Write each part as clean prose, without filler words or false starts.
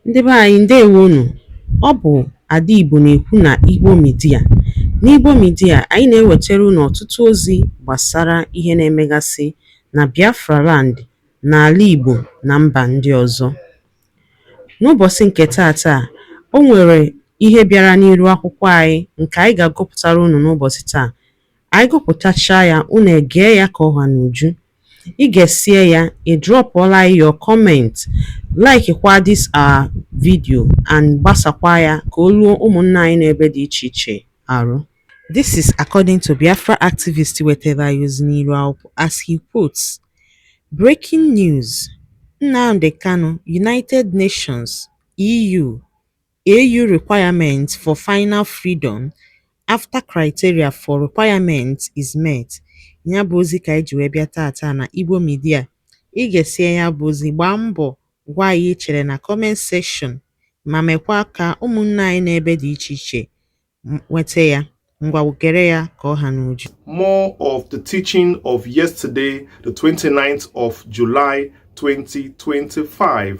Ndị be anyị ndewonu. Ọ bụ Ada Igbo na-ekwu na Igbo Media. N'Igbo Media, anyị na-ewetara unu ọtụtụ ozi gbasara ihe na-emegasị na Biafra Land, n'ala Igbo na mba ndị ọzọ. N'ụbọchị nke taata, o nwere ihe bịara n'iru akwụkwọ anyị nke anyị ga-agụpụtara unu n'ụbọchị taa. Anyị gụpụtachaa ya, unu egee ya ka ọha n'uju. Ị ga-esie ya, ị drọpụọla your comment, like kwa this our video and gbasakwa ya ka o ruo ụmụnna anyị n'ebe dị iche iche arụ. This is according to Biafra activist wetara ozi n'iru akwụkwọ as he quotes, "Breaking news: NNAMDI KANU, United Nations, EU, AU requirements for final freedom after criteria for requirements is met." Ya bụ ozi ka eji wee bịa taata na Igbo Media. Ị ga-esie ya bụ ozi, gbaa mbọ gwa anyị i chere na comment section, ma mekwa ka ụmụnna anyị n'ebe dị iche iche nweta ya. Ngwa gere ya ka ọha n'uju. More of the teaching of yesterday, the 29th of July 2025.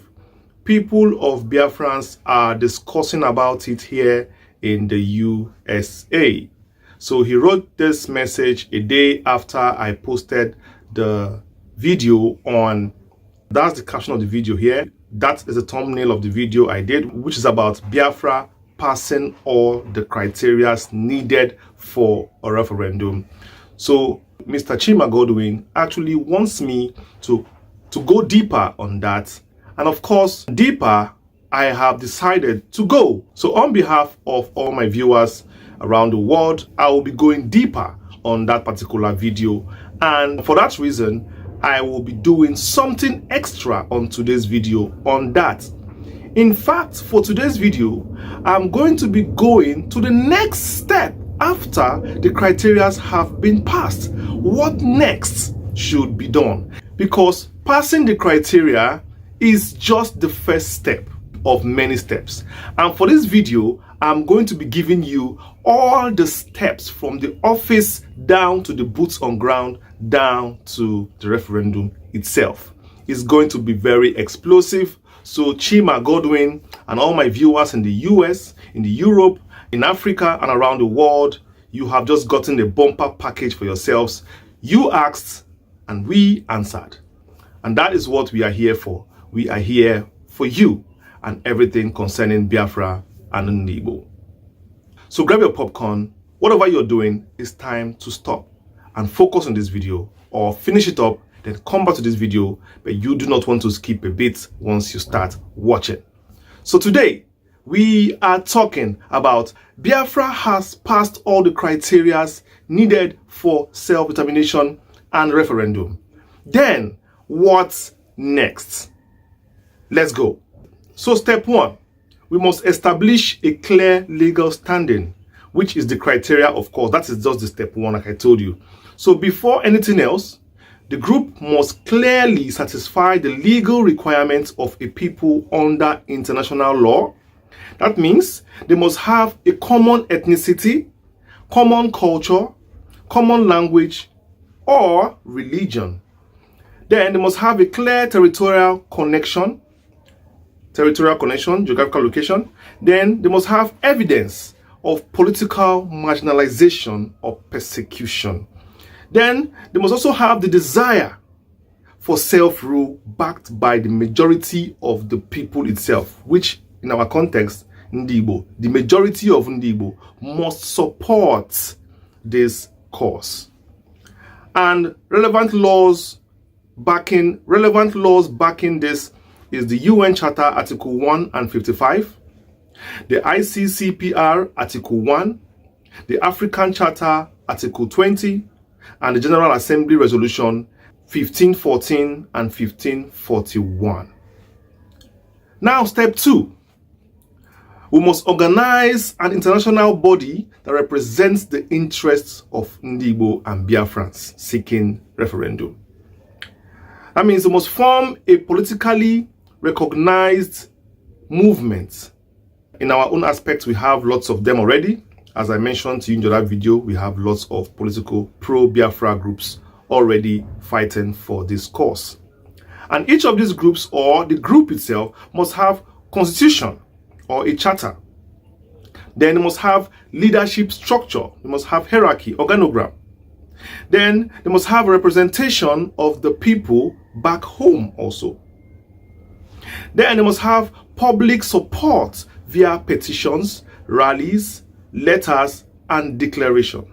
People of Biafrans are discussing about it here in the USA. So he wrote this message a day after I posted the video on, that's the caption of the video here. That is the thumbnail of the video I did, which is about Biafra passing all the criteria needed for a referendum. So Mr. Chima Godwin actually wants me to go deeper on that. And of course, deeper, I have decided to go. So on behalf of all my viewers around the world, I will be going deeper on that particular video. And for that reason, I will be doing something extra on today's video on that. In fact, for today's video, I'm going to be going to the next step after the criteria have been passed. What next should be done? Because passing the criteria is just the first step of many steps. And for this video, I'm going to be giving you all the steps from the office down to the boots on ground, down to the referendum itself. It's going to be very explosive. So Chima Godwin and all my viewers in the US, in the Europe, in Africa, and around the world, you have just gotten a bumper package for yourselves. You asked and we answered. And that is what we are here for. We are here for you and everything concerning Biafra and NNAMDI. So grab your popcorn. Whatever you're doing, it's time to stop and focus on this video, or finish it up, then come back to this video, but you do not want to skip a bit once you start watching. So today, we are talking about Biafra has passed all the criteria needed for self-determination and referendum. Then, what's next? Let's go. So step one, we must establish a clear legal standing, which is the criteria, of course. That is just the step one, like I told you. So before anything else, the group must clearly satisfy the legal requirements of a people under international law. That means they must have a common ethnicity, common culture, common language, or religion. Then they must have a clear territorial connection, geographical location. Then they must have evidence of political marginalization or persecution. Then they must also have the desire for self-rule backed by the majority of the people itself, which in our context, Ndibo, the majority of Ndibo must support this cause. And relevant laws backing this is the UN Charter Article 1 and 55, the ICCPR Article 1, the African Charter Article 20, and the General Assembly Resolution 1514 and 1541. Now, step two, we must organize an international body that represents the interests of Ndibo and Biafrans seeking referendum. That means we must form a politically recognized movement. In our own aspects, we have lots of them already. As I mentioned to you in the other video, we have lots of political pro-Biafra groups already fighting for this cause. And each of these groups, or the group itself, must have constitution or a charter. Then they must have leadership structure. They must have hierarchy, organogram. Then they must have representation of the people back home also. Then they must have public support via petitions, rallies, letters, and declaration.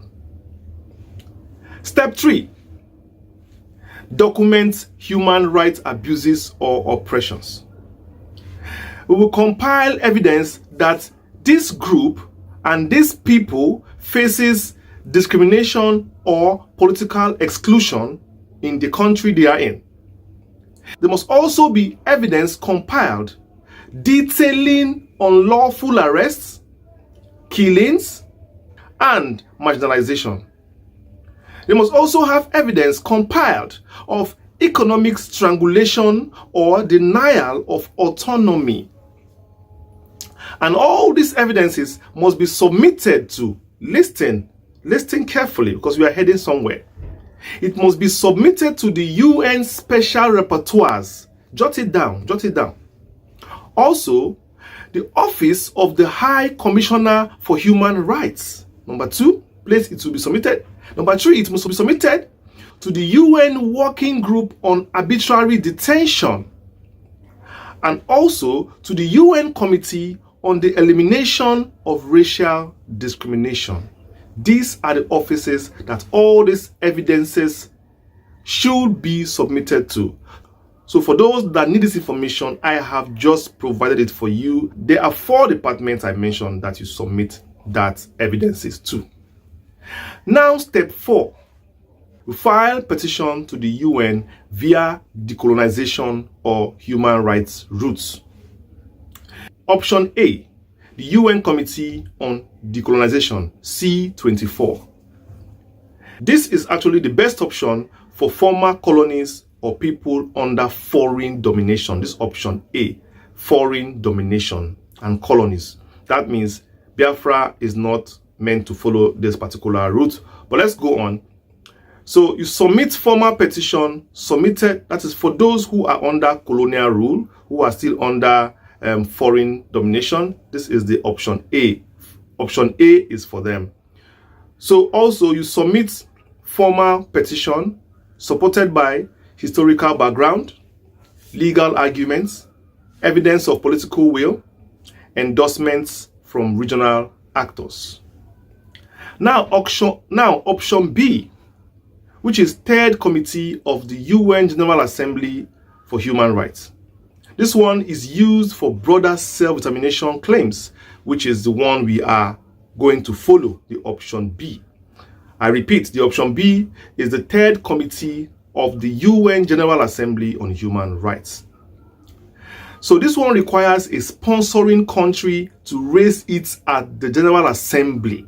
Step 3. Document human rights abuses or oppressions. We will compile evidence that this group and these people faces discrimination or political exclusion in the country they are in. There must also be evidence compiled detailing unlawful arrests, killings, and marginalization. They must also have evidence compiled of economic strangulation or denial of autonomy. And all these evidences must be submitted to, listen carefully because we are heading somewhere. It must be submitted to the UN special rapporteurs. Jot it down. Also, the Office of the High Commissioner for Human Rights. Number 2, place it will be submitted. Number 3, it must be submitted to the UN Working Group on Arbitrary Detention, and also to the UN Committee on the Elimination of Racial Discrimination. These are the offices that all these evidences should be submitted to. So for those that need this information, I have just provided it for you. There are 4 departments I mentioned that you submit that evidences to. Now, step 4. We file petition to the UN via decolonization or human rights routes. Option A, the UN Committee on Decolonization, C24. This is actually the best option for former colonies or people under foreign domination. This option A, foreign domination and colonies. That means Biafra is not meant to follow this particular route. But let's go on. So you submit formal petition submitted, that is for those who are under colonial rule, who are still under foreign domination. This is the option A. Option A is for them. So also you submit formal petition supported by historical background, legal arguments, evidence of political will, endorsements from regional actors. Now option B, which is Third Committee of the UN General Assembly for Human Rights. This one is used for broader self-determination claims, which is the one we are going to follow, the option B. I repeat, the option B is the Third Committee of the UN General Assembly on Human Rights. So this one requires a sponsoring country to raise it at the General Assembly,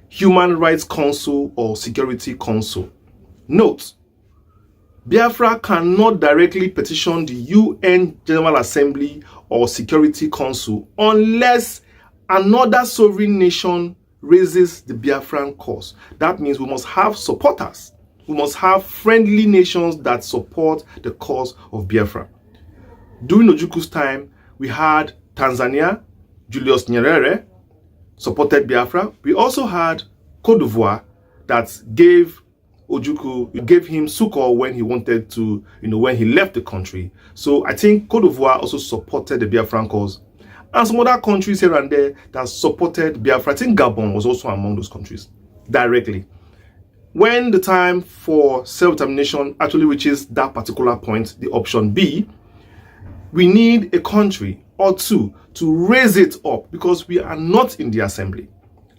Human Rights Council or Security Council. Note, Biafra cannot directly petition the UN General Assembly or Security Council unless another sovereign nation raises the Biafran cause. That means we must have supporters. We must have friendly nations that support the cause of Biafra. During Ojuku's time, we had Tanzania, Julius Nyerere supported Biafra. We also had Cote d'Ivoire that gave him succor when he wanted to, when he left the country. So I think Cote d'Ivoire also supported the Biafran cause. And some other countries here and there that supported Biafra. I think Gabon was also among those countries directly. When the time for self-determination actually reaches that particular point, the option B, we need a country or two to raise it up because we are not in the assembly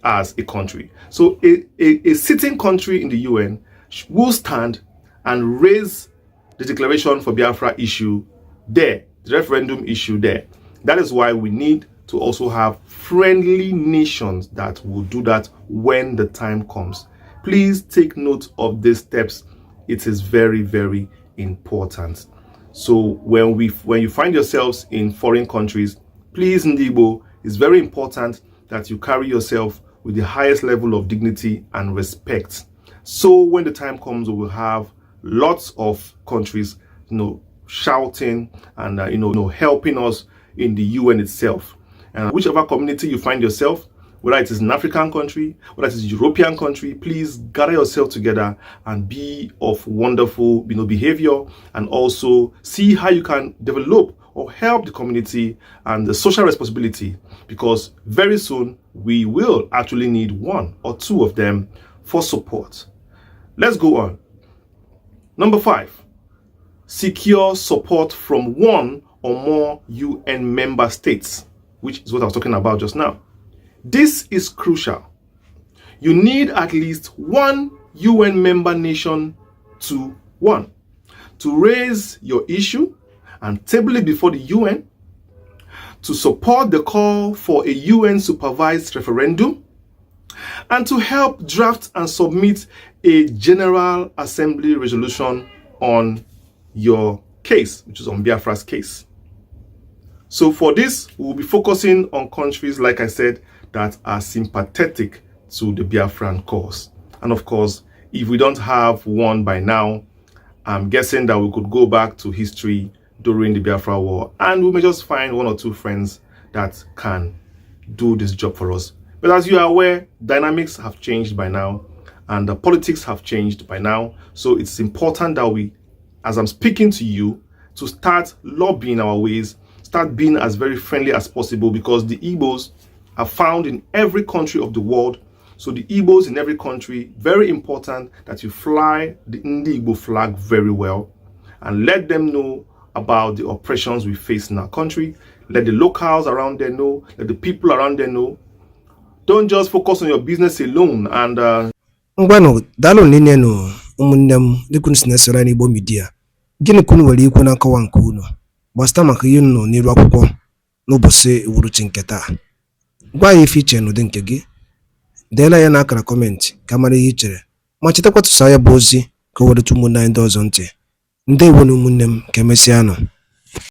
as a country. So a sitting country in the UN will stand and raise the declaration for Biafra issue there, the referendum issue there. That is why we need to also have friendly nations that will do that when the time comes. Please take note of these steps. It is very, very important. So when you find yourselves in foreign countries, please, Ndigbo, it's very important that you carry yourself with the highest level of dignity and respect. So when the time comes, we will have lots of countries, shouting and helping us in the UN itself. And whichever community you find yourself, whether it is an African country, whether it is a European country, please gather yourself together and be of wonderful behavior, and also see how you can develop or help the community and the social responsibility, because very soon we will actually need one or two of them for support. Let's go on. Number 5, secure support from one or more UN member states, which is what I was talking about just now. This is crucial. You need at least one UN member nation to raise your issue and table it before the UN, to support the call for a UN supervised referendum, and to help draft and submit a General Assembly resolution on your case, which is on Biafra's case. So for this, we'll be focusing on countries, like I said, that are sympathetic to the Biafran cause. And of course, if we don't have one by now, I'm guessing that we could go back to history during the Biafra War, and we may just find one or two friends that can do this job for us. But as you are aware, dynamics have changed by now, and the politics have changed by now. So it's important that we, as I'm speaking to you, to start lobbying our ways, start being as very friendly as possible, because the Igbos are found in every country of the world. So the Igbos in every country, very important that you fly the NNAMDI Igbo flag very well and let them know about the oppressions we face in our country. Let the locals around there know, let the people around there know. Don't just focus on your business alone. And Ngwano dalo nene no umunnem dikun sinesera ni Igbo media. Gini kunu wali ikwu na nkọwa nke unu. Gbasta maka ihe nọ n'iru akwụkwọ n'ụbọchị uhuruchi nke taa. Gwa ya ife iche n'ụdị nke gị. Deela ya n'akara kọmentị ka mara ihe i chere. Ma chetakwa tụsa ya bụ ozi ka o were ụmụnne anyị ndị ọzọ ntị. Ndewo na ụmụnne m, ka emesịa nụ.